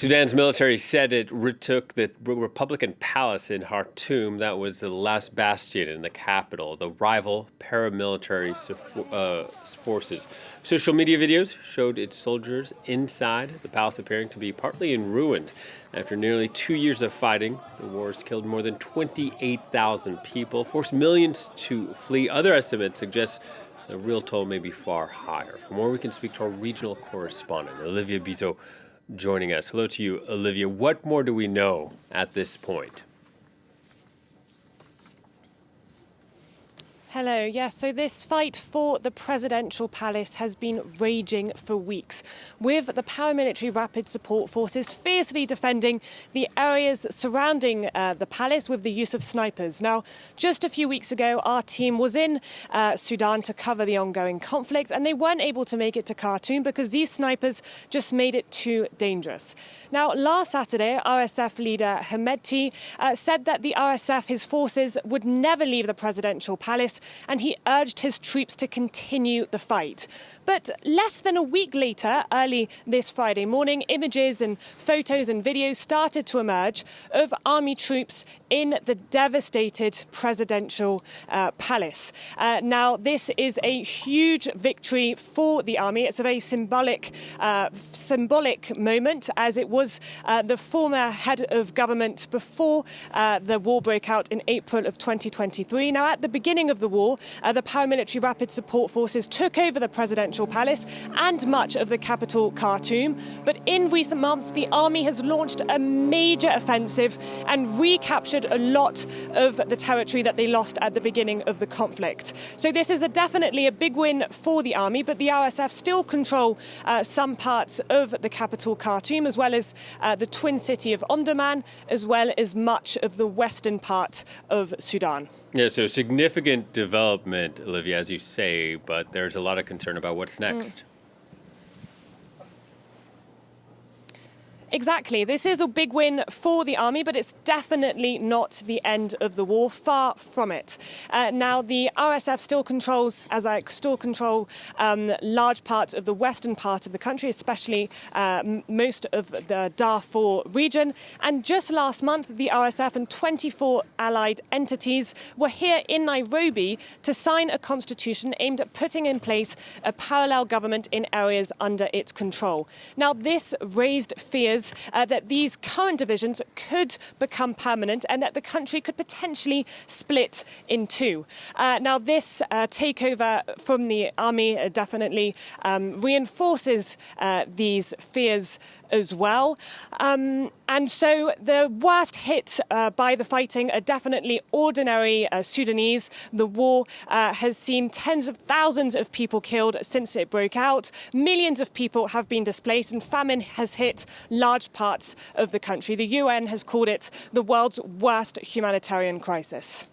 Sudan's military said it retook the Republican palace in Khartoum. That was the last bastion in the capital. The rival paramilitary forces. Social media videos showed its soldiers inside the palace, appearing to be partly in ruins. After nearly 2 years of fighting, the war has killed more than 28,000 people, forced millions to flee. Other estimates suggest the real toll may be far higher. For more, we can speak to our regional correspondent, Olivia Bizot, joining us. Hello to you, Olivia. What more do we know at this point? Hello. Yes, so this fight for the presidential palace has been raging for weeks, with the paramilitary rapid support forces fiercely defending the areas surrounding the palace with the use of snipers. Now, just a few weeks ago, our team was in Sudan to cover the ongoing conflict, and they weren't able to make it to Khartoum because these snipers just made it too dangerous. Now, last Saturday, RSF leader Hemedti said that the RSF, his forces, would never leave the presidential palace, and he urged his troops to continue the fight. But less than a week later, early this Friday morning, images and photos and videos started to emerge of army troops in the devastated presidential palace. Now, this is a huge victory for the army. It's a very symbolic moment, as it was the former head of government before the war broke out in April of 2023. Now, at the beginning of the war, the paramilitary rapid support forces took over the presidential palace and much of the capital, Khartoum. But in recent months, the army has launched a major offensive and recaptured a lot of the territory that they lost at the beginning of the conflict. So this is definitely a big win for the army, but the RSF still control some parts of the capital, Khartoum, as well as the twin city of Omdurman, as well as much of the western part of Sudan. Yeah, so significant development, Olivia, as you say, but there's a lot of concern about what's next. Exactly. This is a big win for the army, but it's definitely not the end of the war. Far from it. Now, the RSF still controls large parts of the western part of the country, especially most of the Darfur region. And just last month, the RSF and 24 allied entities were here in Nairobi to sign a constitution aimed at putting in place a parallel government in areas under its control. Now, this raised fears that these current divisions could become permanent and that the country could potentially split in two. Now, this takeover from the army definitely reinforces these fears as well. And so the worst hit by the fighting are definitely ordinary Sudanese. The war has seen tens of thousands of people killed since it broke out. Millions of people have been displaced, and famine has hit large parts of the country. The UN has called it the world's worst humanitarian crisis.